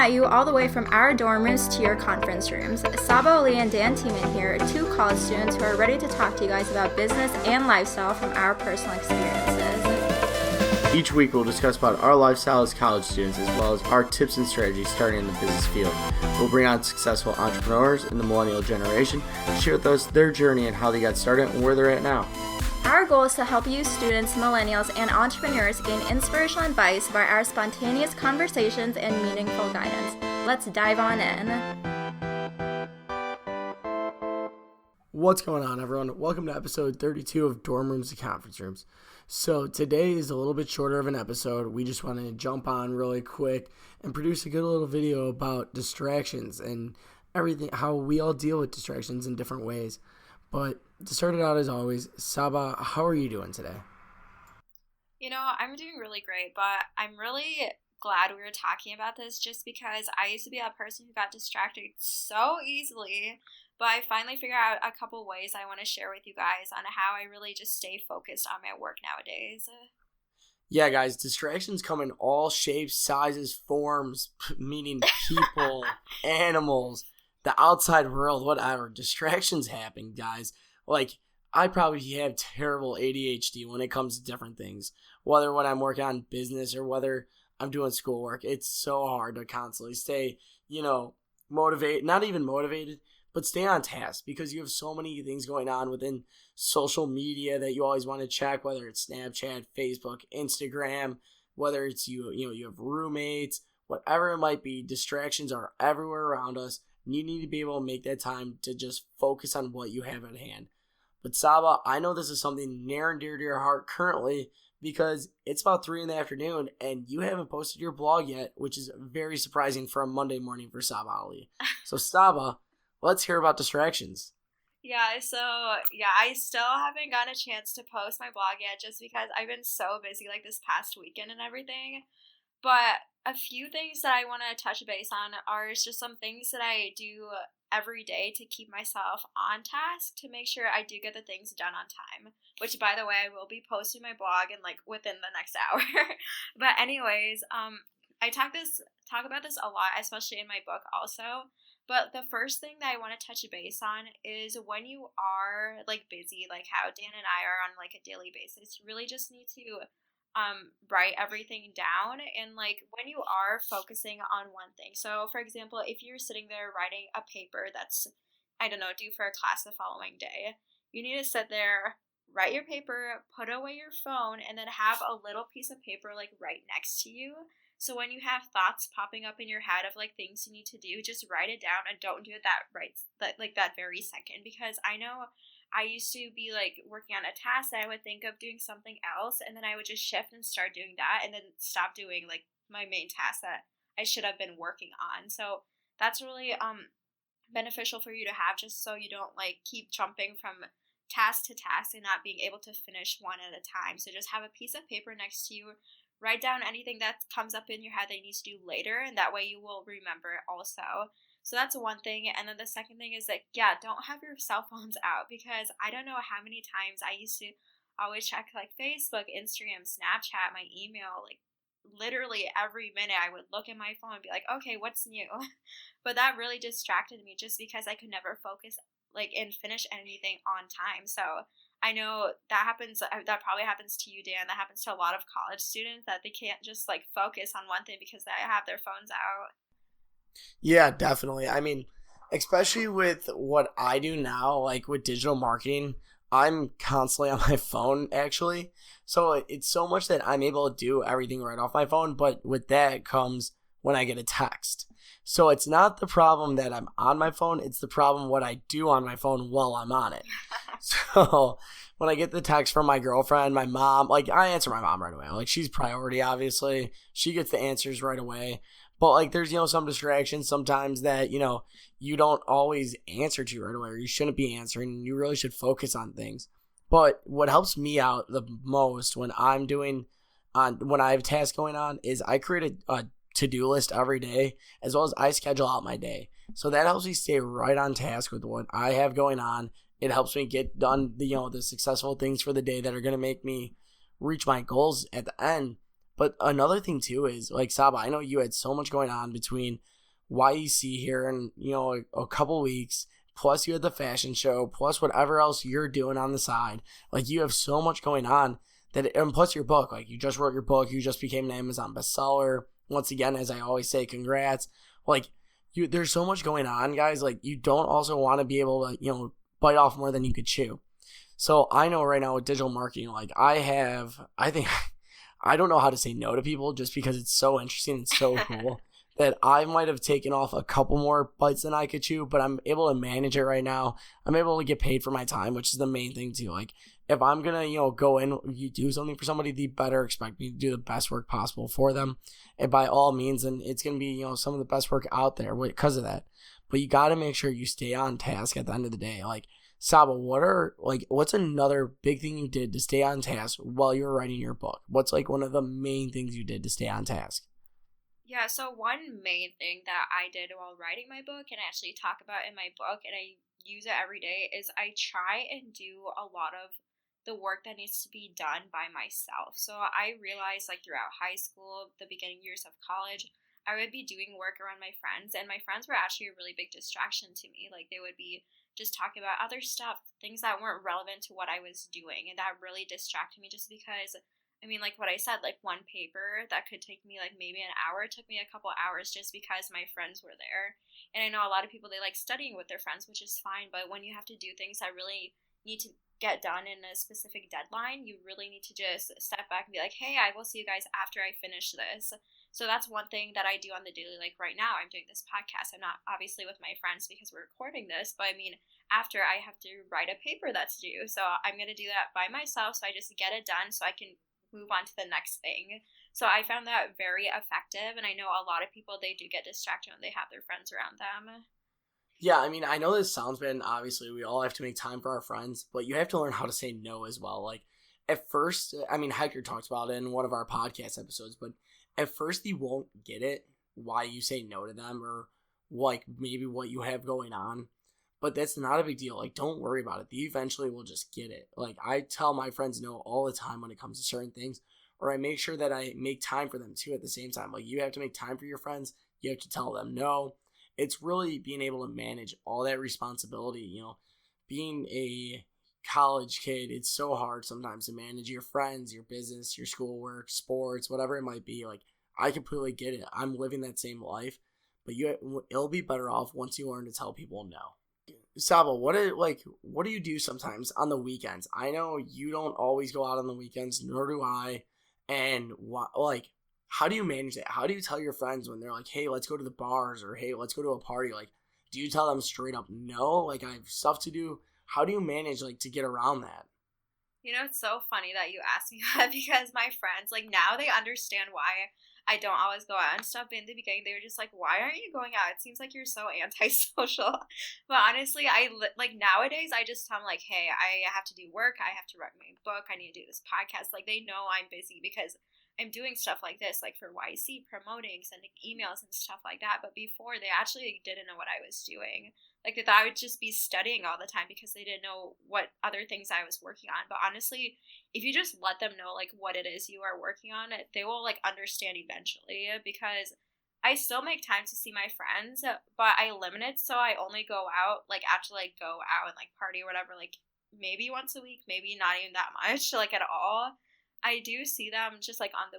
at you all the way from our dorm rooms to your conference rooms. Sabah and Dan Teeman here, two college students who are ready to talk to you guys about business and lifestyle from our personal experiences. Each week we'll discuss about our lifestyle as college students as well as our tips and strategies starting in the business field. We'll bring on successful entrepreneurs in the millennial generation to share with us their journey and how they got started and where they're at now. Our goal is to help you students, millennials, and entrepreneurs gain inspirational advice by our spontaneous conversations and meaningful guidance. Let's dive on in. What's going on, everyone? Welcome to episode 32 of Dorm Rooms to Conference Rooms. So today is a little bit shorter of an episode. We just wanted to jump on really quick and produce a good little video about distractions and everything, how we all deal with distractions in different ways. But to start it out, as always, Sabah, how are you doing today? I'm doing really great, but I'm really glad we were talking about this just because I used to be a person who got distracted so easily, but I finally figured out a couple ways I want to share with you guys on how I really just stay focused on my work nowadays. Yeah, guys, distractions come in all shapes, sizes, forms, meaning people, animals, the outside world, whatever. Distractions happen, guys. Like, I probably have terrible ADHD when it comes to different things, whether when I'm working on business or whether I'm doing schoolwork. It's so hard to constantly stay, motivated, not even motivated, but stay on task because you have so many things going on within social media that you always want to check, whether it's Snapchat, Facebook, Instagram, whether it's you have roommates, whatever it might be. Distractions are everywhere around us. You need to be able to make that time to just focus on what you have at hand. But Sabah, I know this is something near and dear to your heart currently because it's about 3 p.m. and you haven't posted your blog yet, which is very surprising for a Monday morning for Sabah Ali. So Sabah, let's hear about distractions. I still haven't gotten a chance to post my blog yet just because I've been so busy this past weekend and everything. But a few things that I want to touch base on are just some things that I do every day to keep myself on task to make sure I do get the things done on time, which, by the way, I will be posting my blog in within the next hour. But anyways, I talk about this a lot, especially in my book also. But the first thing that I want to touch base on is when you are busy, like how Dan and I are on a daily basis, you really just need to write everything down and when you are focusing on one thing. So for example, if you're sitting there writing a paper that's, due for a class the following day, you need to sit there, write your paper, put away your phone, and then have a little piece of paper right next to you. So when you have thoughts popping up in your head of things you need to do, just write it down and don't do it that very second, because I know I used to be working on a task that I would think of doing something else, and then I would just shift and start doing that and then stop doing my main task that I should have been working on. So that's really beneficial for you to have, just so you don't keep jumping from task to task and not being able to finish one at a time. So just have a piece of paper next to you, write down anything that comes up in your head that you need to do later, and that way you will remember it also. So that's one thing. And then the second thing is don't have your cell phones out, because I don't know how many times I used to always check Facebook, Instagram, Snapchat, my email, literally every minute I would look at my phone and be okay, what's new? But that really distracted me just because I could never focus and finish anything on time. So I know that probably happens to you, Dan. That happens to a lot of college students, that they can't just focus on one thing because they have their phones out. Yeah, definitely. I mean, especially with what I do now, with digital marketing, I'm constantly on my phone, actually. So it's so much that I'm able to do everything right off my phone, but with that comes when I get a text. So it's not the problem that I'm on my phone, it's the problem what I do on my phone while I'm on it. So when I get the text from my girlfriend, my mom, I answer my mom right away. She's priority, obviously. She gets the answers right away. But there's, some distractions sometimes that, you don't always answer to right away, or you shouldn't be answering. You really should focus on things. But what helps me out the most when when I have tasks going on is I create a to-do list every day, as well as I schedule out my day. So that helps me stay right on task with what I have going on. It helps me get done the successful things for the day that are going to make me reach my goals at the end. But another thing too is, Sabah, I know you had so much going on between YEC here in, a couple weeks, plus you had the fashion show, plus whatever else you're doing on the side. Like, you have so much going on and plus your book. Like, you just wrote your book, you just became an Amazon bestseller. Once again, as I always say, congrats. Like, there's so much going on, guys. Like, you don't also want to be able to, bite off more than you could chew. So I know right now with digital marketing, like, I think I don't know how to say no to people just because it's so interesting and so cool that I might have taken off a couple more bites than I could chew, but I'm able to manage it right now. I'm able to get paid for my time, which is the main thing too. Like, if I'm going to, go in, you do something for somebody, they better expect me to do the best work possible for them. And by all means, and it's going to be, some of the best work out there because of that. But you got to make sure you stay on task at the end of the day. Like, Sabah, what's another big thing you did to stay on task while you were writing your book? What's like one of the main things you did to stay on task? Yeah, so one main thing that I did while writing my book and I actually talk about in my book and I use it every day is I try and do a lot of the work that needs to be done by myself. So I realized like throughout high school, the beginning years of college, I would be doing work around my friends and my friends were actually a really big distraction to me. Like they would be just talking about other stuff, things that weren't relevant to what I was doing. And that really distracted me just because, I mean, like what I said, like one paper that could take me like maybe an hour, it took me a couple hours just because my friends were there. And I know a lot of people, they like studying with their friends, which is fine. But when you have to do things that really need to get done in a specific deadline, you really need to just step back and be like, hey, I will see you guys after I finish this. So that's one thing that I do on the daily. Like right now, I'm doing this podcast. I'm not obviously with my friends because we're recording this, but I mean, after I have to write a paper that's due. So I'm going to do that by myself. So I just get it done so I can move on to the next thing. So I found that very effective. And I know a lot of people, they do get distracted when they have their friends around them. Yeah, I mean, I know this sounds bad, and obviously we all have to make time for our friends, but you have to learn how to say no as well. Like, at first, I mean, Hector talked about it in one of our podcast episodes, but at first you won't get it, why you say no to them, or, like, maybe what you have going on, but that's not a big deal. Like, don't worry about it. They eventually will just get it. Like, I tell my friends no all the time when it comes to certain things, or I make sure that I make time for them, too, at the same time. Like, you have to make time for your friends. You have to tell them no. It's really being able to manage all that responsibility, being a college kid, it's so hard sometimes to manage your friends, your business, your schoolwork, sports, whatever it might be. Like, I completely get it. I'm living that same life, but it'll be better off once you learn to tell people no. Sabah, what do you do sometimes on the weekends? I know you don't always go out on the weekends, nor do I, and how do you manage that? How do you tell your friends when they're like, hey, let's go to the bars, or hey, let's go to a party? Like, do you tell them straight up no? Like, I have stuff to do. How do you manage, like, to get around that? It's so funny that you asked me that because my friends, like, now they understand why I don't always go out and stuff. But in the beginning, they were just like, why aren't you going out? It seems like you're so antisocial. But honestly, nowadays, I just tell them, like, hey, I have to do work. I have to write my book. I need to do this podcast. Like, they know I'm busy because I'm doing stuff like this, like for YC, promoting, sending emails and stuff like that. But before, they actually didn't know what I was doing. Like, they thought I would just be studying all the time because they didn't know what other things I was working on. But honestly, if you just let them know, like, what it is you are working on, they will, like, understand eventually. Because I still make time to see my friends, but I limit it. So I only go out, like, actually, like, go out and, like, party or whatever, like, maybe once a week, maybe not even that much, like, at all. I do see them just like on the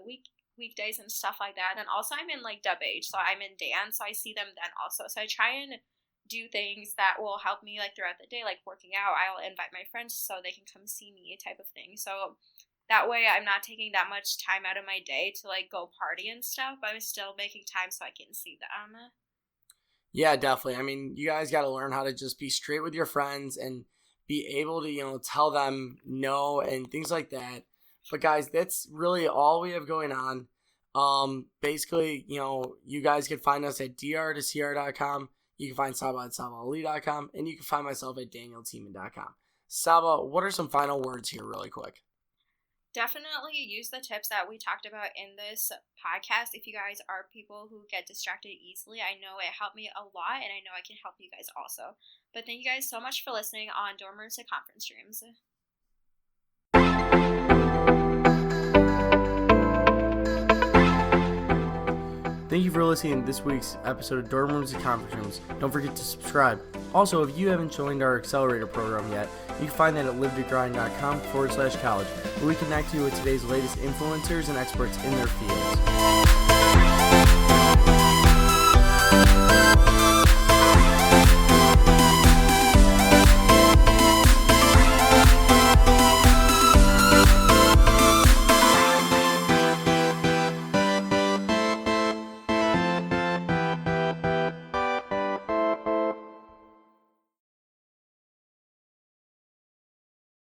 weekdays and stuff like that. And also I'm in like dub age, so I'm in dance, so I see them then also. So I try and do things that will help me like throughout the day, like working out. I'll invite my friends so they can come see me type of thing. So that way I'm not taking that much time out of my day to like go party and stuff, but I'm still making time so I can see them. Yeah, definitely. I mean, you guys got to learn how to just be straight with your friends and be able to, tell them no and things like that. But guys, that's really all we have going on. Basically, you guys can find us at dr2cr.com. You can find Sabah at sabahali.com. And you can find myself at danieltiemann.com. Sabah, what are some final words here really quick? Definitely use the tips that we talked about in this podcast. If you guys are people who get distracted easily, I know it helped me a lot, and I know I can help you guys also. But thank you guys so much for listening on Dorm Rooms to Conference Rooms. Thank you for listening to this week's episode of Dorm Rooms and Conference Rooms. Don't forget to subscribe. Also, if you haven't joined our Accelerator program yet, you can find that at livetogrind.com/college, where we connect you with today's latest influencers and experts in their fields.